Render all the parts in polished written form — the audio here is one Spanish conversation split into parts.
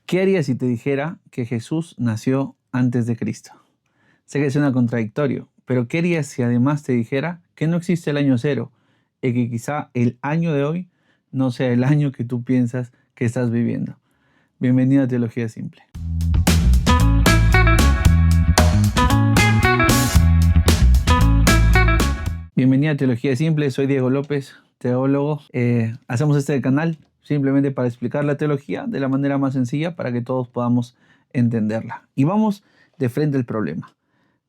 ¿Qué harías si te dijera que Jesús nació antes de Cristo? Sé que suena contradictorio, pero ¿qué harías si además te dijera que no existe el año cero y que quizá el año de hoy no sea el año que tú piensas que estás viviendo? Bienvenido a Teología Simple. Bienvenido a Teología Simple, soy Diego López, teólogo. Hacemos este canal simplemente para explicar la teología de la manera más sencilla para que todos podamos entenderla. Y vamos de frente al problema.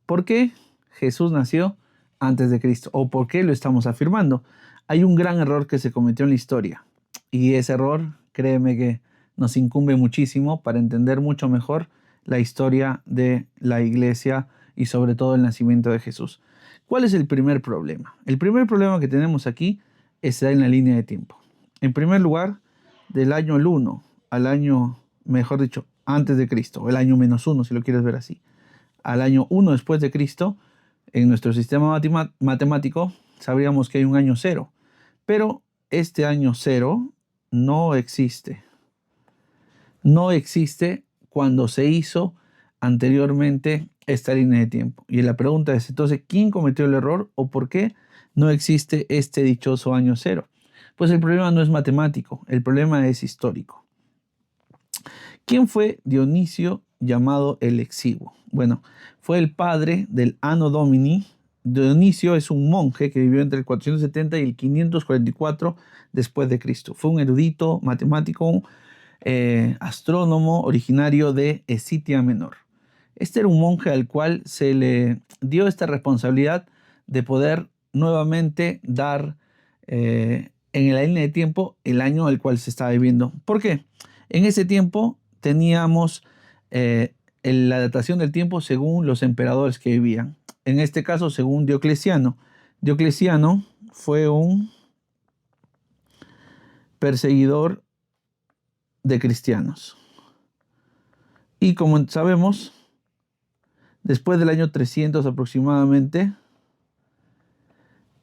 ¿Por qué Jesús nació antes de Cristo? ¿O por qué lo estamos afirmando? Hay un gran error que se cometió en la historia. Y ese error, créeme que nos incumbe muchísimo para entender mucho mejor la historia de la iglesia y sobre todo el nacimiento de Jesús. ¿Cuál es el primer problema? El primer problema que tenemos aquí está en la línea de tiempo. En primer lugar, del año 1 al año, mejor dicho, antes de Cristo, o el año -1 si lo quieres ver así, al año 1 después de Cristo, en nuestro sistema matemático, sabríamos que hay un año 0. Pero este año 0 no existe. No existe cuando se hizo anteriormente esta línea de tiempo. Y la pregunta es, entonces, ¿quién cometió el error o por qué no existe este dichoso año 0? Pues el problema no es matemático, el problema es histórico. ¿Quién fue Dionisio llamado el Exiguo? Bueno, fue el padre del Anno Domini. Dionisio es un monje que vivió entre el 470 y el 544 después de Cristo. Fue un erudito, matemático, astrónomo originario de Escitia Menor. Este era un monje al cual se le dio esta responsabilidad de poder nuevamente dar en la línea de tiempo el año al cual se estaba viviendo. ¿Por qué? En ese tiempo teníamos la datación del tiempo según los emperadores que vivían. En este caso, según Diocleciano. Diocleciano fue un perseguidor de cristianos. Y como sabemos, después del año 300 aproximadamente,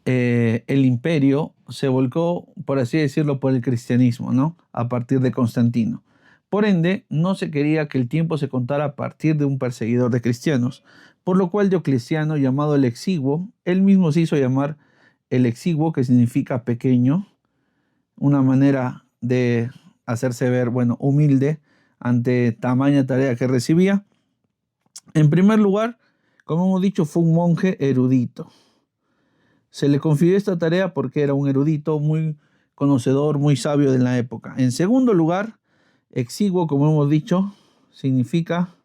el imperio se volcó, por así decirlo, por el cristianismo, ¿no? A partir de Constantino. Por ende, no se quería que el tiempo se contara a partir de un perseguidor de cristianos, por lo cual Diocleciano, llamado el Exiguo, él mismo se hizo llamar el Exiguo, que significa pequeño, una manera de hacerse ver, bueno, humilde ante tamaña tarea que recibía. En primer lugar, como hemos dicho, fue un monje erudito. Se le confirió esta tarea porque era un erudito muy conocedor, muy sabio de la época. En segundo lugar, exiguo, como hemos dicho, significa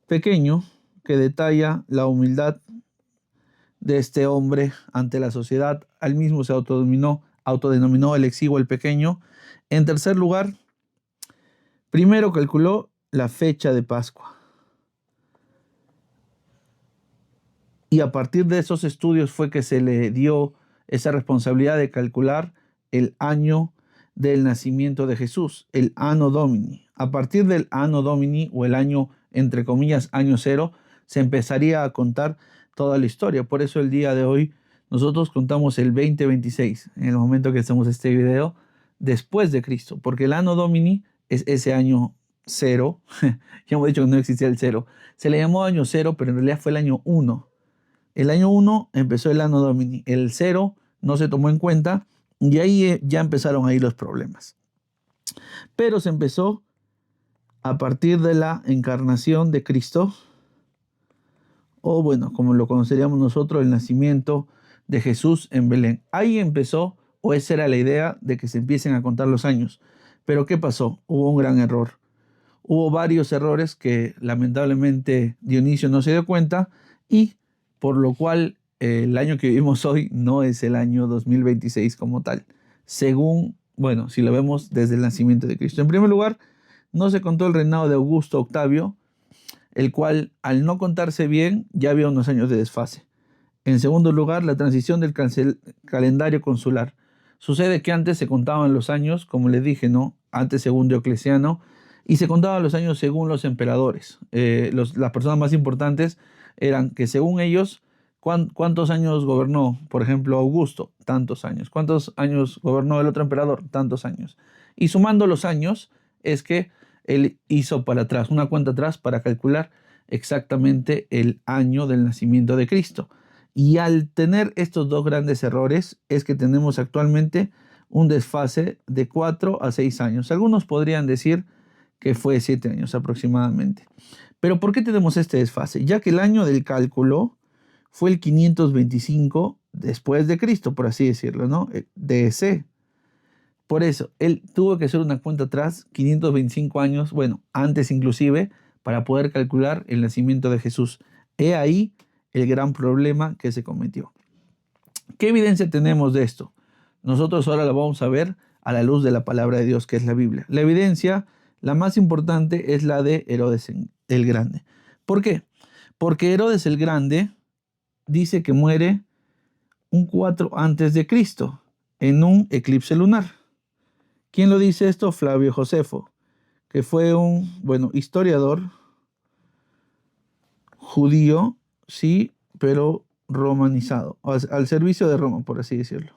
pequeño, que detalla la humildad de este hombre ante la sociedad. Él mismo se autodenominó el exiguo, el pequeño. En tercer lugar, primero calculó la fecha de Pascua. Y a partir de esos estudios fue que se le dio esa responsabilidad de calcular el año del nacimiento de Jesús, el Anno Domini. A partir del Anno Domini, o el año, entre comillas, año 0, se empezaría a contar toda la historia. Por eso el día de hoy nosotros contamos el 2026, en el momento que hacemos este video, después de Cristo, porque el Anno Domini es ese año 0. Ya hemos dicho que no existía el 0. Se le llamó año 0, pero en realidad fue el año 1. El año 1 empezó el Anno Domini, el 0 no se tomó en cuenta y ahí ya empezaron ahí los problemas. Pero se empezó a partir de la encarnación de Cristo, o bueno, como lo conoceríamos nosotros, el nacimiento de Jesús en Belén. Ahí empezó, o esa era la idea de que se empiecen a contar los años. Pero ¿qué pasó? Hubo un gran error. Hubo varios errores que lamentablemente Dionisio no se dio cuenta y por lo cual el año que vivimos hoy no es el año 2026 como tal, según, bueno, si lo vemos desde el nacimiento de Cristo. En primer lugar, no se contó el reinado de Augusto Octavio, el cual, al no contarse bien, ya había unos años de desfase. En segundo lugar, la transición del calendario consular. Sucede que antes se contaban los años, como les dije, ¿no? Antes según Diocleciano, y se contaban los años según los emperadores. Las personas más importantes eran que según ellos, ¿cuántos años gobernó, por ejemplo, Augusto? Tantos años. ¿Cuántos años gobernó el otro emperador? Tantos años. Y sumando los años es que él hizo para atrás, una cuenta atrás para calcular exactamente el año del nacimiento de Cristo. Y al tener estos dos grandes errores es que tenemos actualmente un desfase de 4 a 6 años. Algunos podrían decir que fue 7 años aproximadamente. Pero ¿por qué tenemos este desfase? Ya que el año del cálculo fue el 525 después de Cristo, por así decirlo, ¿no? DC. Por eso, él tuvo que hacer una cuenta atrás, 525 años, bueno, antes inclusive, para poder calcular el nacimiento de Jesús. He ahí el gran problema que se cometió. ¿Qué evidencia tenemos de esto? Nosotros ahora lo vamos a ver a la luz de la palabra de Dios, que es la Biblia. La evidencia, la más importante, es la de Herodes el Grande. ¿Por qué? Porque Herodes el Grande dice que muere un 4 antes de Cristo en un eclipse lunar. ¿Quién lo dice esto? Flavio Josefo, que fue un, historiador judío, sí, pero romanizado, al servicio de Roma, por así decirlo.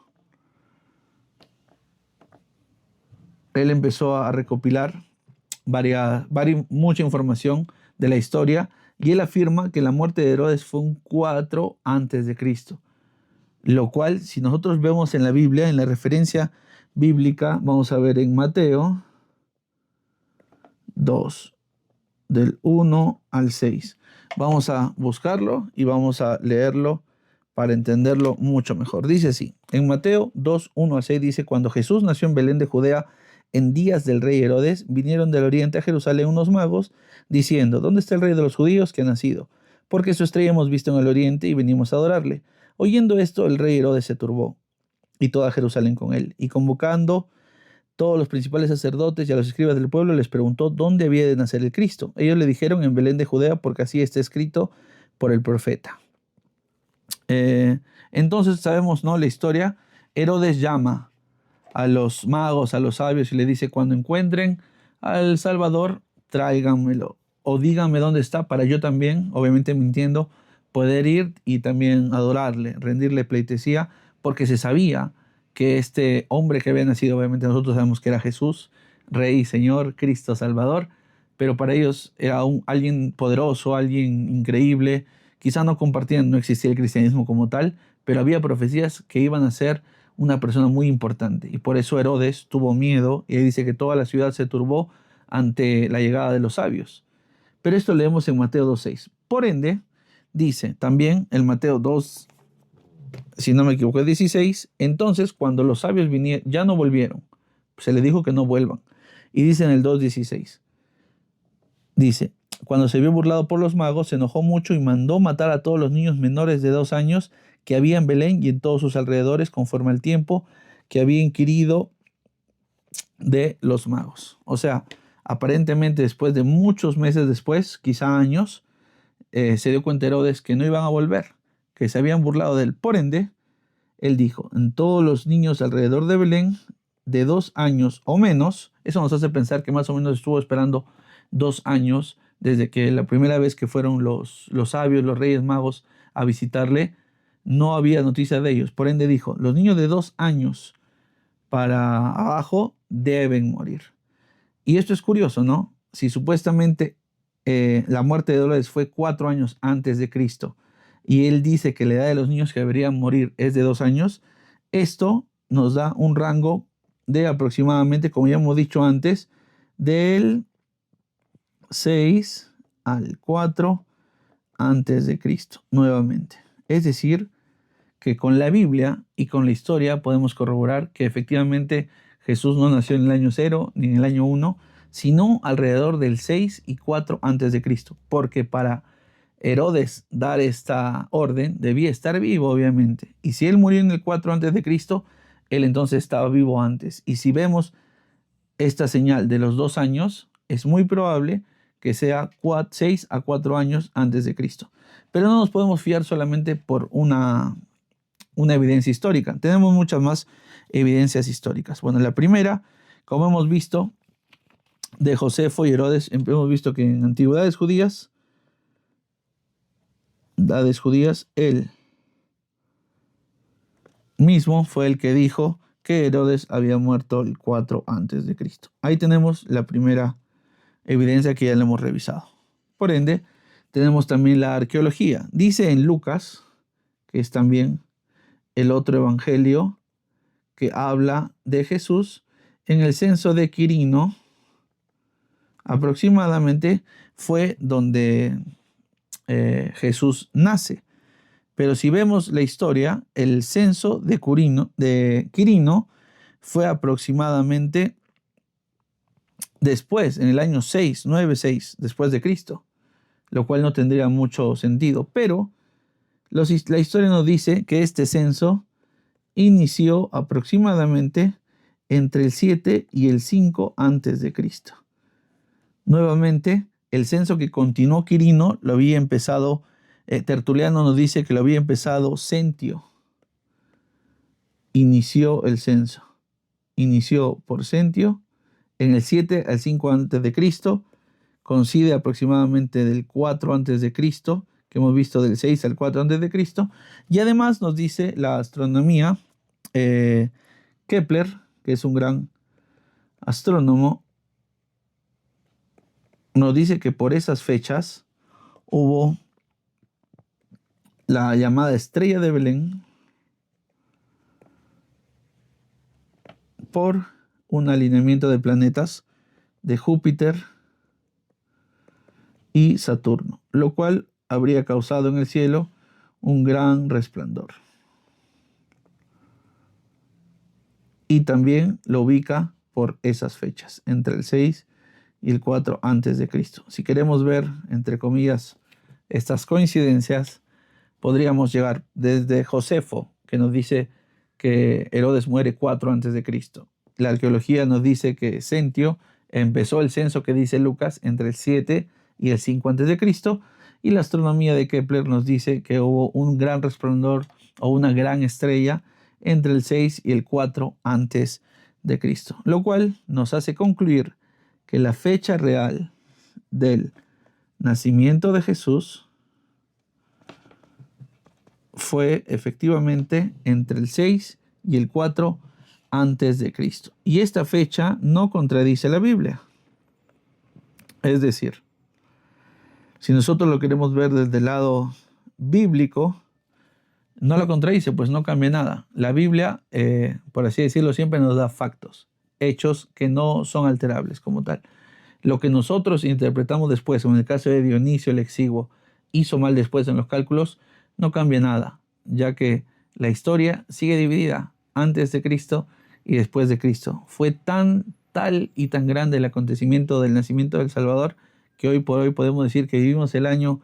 Él empezó a recopilar mucha información de la historia y él afirma que la muerte de Herodes fue un 4 antes de Cristo. Lo cual, si nosotros vemos en la Biblia, en la referencia bíblica, vamos a ver en Mateo 2, del 1 al 6. Vamos a buscarlo y vamos a leerlo para entenderlo mucho mejor. Dice así, en Mateo 2, 1 a 6 dice, cuando Jesús nació en Belén de Judea, en días del rey Herodes, vinieron del oriente a Jerusalén unos magos, diciendo, ¿dónde está el rey de los judíos que ha nacido? Porque su estrella hemos visto en el oriente y venimos a adorarle. Oyendo esto, el rey Herodes se turbó, y toda Jerusalén con él, y convocando todos los principales sacerdotes y a los escribas del pueblo, les preguntó dónde había de nacer el Cristo. Ellos le dijeron en Belén de Judea, porque así está escrito por el profeta. Entonces sabemos, ¿no?, la historia. Herodes llama a los magos, a los sabios, y le dice, cuando encuentren al Salvador, tráiganmelo, o díganme dónde está, para yo también, obviamente mintiendo, poder ir y también adorarle, rendirle pleitesía, porque se sabía que este hombre que había nacido, obviamente nosotros sabemos que era Jesús, Rey, Señor, Cristo, Salvador, pero para ellos era alguien poderoso, alguien increíble. Quizá no compartían, no existía el cristianismo como tal, pero había profecías que iban a ser una persona muy importante. Y por eso Herodes tuvo miedo, y ahí dice que toda la ciudad se turbó ante la llegada de los sabios. Pero esto leemos en Mateo 2.6. Por ende, dice también en Mateo 2, si no me equivoco, 16, entonces cuando los sabios vinieron, ya no volvieron. Se les dijo que no vuelvan. Y dice en el 2.16, dice, cuando se vio burlado por los magos, se enojó mucho y mandó matar a todos los niños menores de 2 años que había en Belén y en todos sus alrededores, conforme al tiempo que había inquirido de los magos. O sea, aparentemente después de muchos meses después, quizá años, se dio cuenta Herodes que no iban a volver, que se habían burlado de él. Por ende, él dijo, en todos los niños alrededor de Belén, de 2 años o menos, eso nos hace pensar que más o menos estuvo esperando 2 años desde que la primera vez que fueron los sabios, los reyes magos a visitarle, no había noticia de ellos. Por ende dijo, los niños de 2 años para abajo deben morir. Y esto es curioso, ¿no? Si supuestamente la muerte de Herodes fue 4 años antes de Cristo, y él dice que la edad de los niños que deberían morir es de 2 años, esto nos da un rango de aproximadamente, como ya hemos dicho antes, del 6 al 4 antes de Cristo, nuevamente. Es decir, que con la Biblia y con la historia podemos corroborar que efectivamente Jesús no nació en el año 0 ni en el año 1, sino alrededor del 6 y 4 antes de Cristo, porque para Herodes dar esta orden debía estar vivo, obviamente. Y si él murió en el 4 antes de Cristo, él entonces estaba vivo antes. Y si vemos esta señal de los 2 años, es muy probable que sea 6 a 4 años antes de Cristo. Pero no nos podemos fiar solamente por una evidencia histórica. Tenemos muchas más evidencias históricas. Bueno, la primera, como hemos visto, de Josefo y Herodes, hemos visto que en antigüedades judías, él mismo fue el que dijo que Herodes había muerto el 4 antes de Cristo. Ahí tenemos la primera evidencia que ya la hemos revisado. Por ende, tenemos también la arqueología. Dice en Lucas, que es también el otro evangelio que habla de Jesús, en el censo de Quirino, aproximadamente fue donde Jesús nace. Pero si vemos la historia, el censo de Quirino fue aproximadamente después, en el año 696 después de Cristo, lo cual no tendría mucho sentido. Pero la historia nos dice que este censo inició aproximadamente entre el 7 y el 5 antes de Cristo. Nuevamente, el censo que continuó Quirino lo había empezado, Tertuliano nos dice que lo había empezado Centio. Inició el censo. Inició por Centio en el 7 al 5 antes de Cristo, coincide aproximadamente del 4 antes de Cristo, que hemos visto del 6 al 4 antes de Cristo, y además nos dice la astronomía, Kepler, que es un gran astrónomo, nos dice que por esas fechas hubo la llamada estrella de Belén por un alineamiento de planetas de Júpiter y Saturno, lo cual habría causado en el cielo un gran resplandor. Y también lo ubica por esas fechas, entre el 6 y el 4 antes de Cristo. Si queremos ver, entre comillas, estas coincidencias, podríamos llegar desde Josefo, que nos dice que Herodes muere 4 antes de Cristo. La arqueología nos dice que Centio empezó el censo que dice Lucas entre el 7 y el 5 antes de Cristo, y la astronomía de Kepler nos dice que hubo un gran resplandor o una gran estrella entre el 6 y el 4 antes de Cristo, lo cual nos hace concluir que la fecha real del nacimiento de Jesús fue efectivamente entre el 6 y el 4 antes de Cristo. Y esta fecha no contradice la Biblia. Es decir, si nosotros lo queremos ver desde el lado bíblico, no lo contradice, pues no cambia nada. La Biblia, por así decirlo, siempre nos da factos, hechos que no son alterables como tal. Lo que nosotros interpretamos después, en el caso de Dionisio el Exiguo, hizo mal después en los cálculos, no cambia nada, ya que la historia sigue dividida antes de Cristo y después de Cristo. Fue tal y tan grande el acontecimiento del nacimiento del Salvador que hoy por hoy podemos decir que vivimos el año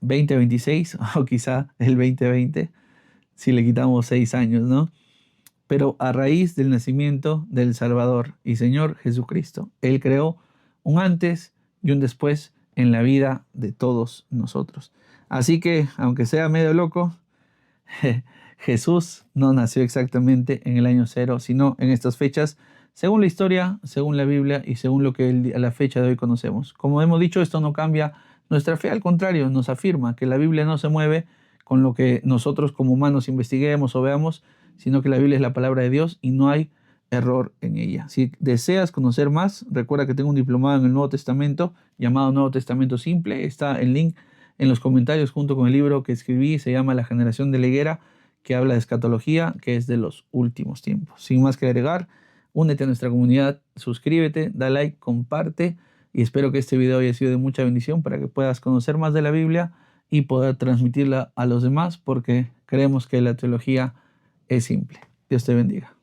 2026 o quizá el 2020, si le quitamos 6 años, ¿no? Pero a raíz del nacimiento del Salvador y Señor Jesucristo, Él creó un antes y un después en la vida de todos nosotros. Así que, aunque sea medio loco, Jesús no nació exactamente en el año 0, sino en estas fechas, según la historia, según la Biblia y según lo que a la fecha de hoy conocemos. Como hemos dicho, esto no cambia nuestra fe, al contrario, nos afirma que la Biblia no se mueve con lo que nosotros como humanos investiguemos o veamos, sino que la Biblia es la palabra de Dios y no hay error en ella. Si deseas conocer más, recuerda que tengo un diplomado en el Nuevo Testamento llamado Nuevo Testamento Simple. Está el link en los comentarios junto con el libro que escribí, se llama La Generación de la Higuera, que habla de escatología, que es de los últimos tiempos. Sin más que agregar, únete a nuestra comunidad, suscríbete, da like, comparte y espero que este video haya sido de mucha bendición para que puedas conocer más de la Biblia y poder transmitirla a los demás, porque creemos que la teología es simple. Dios te bendiga.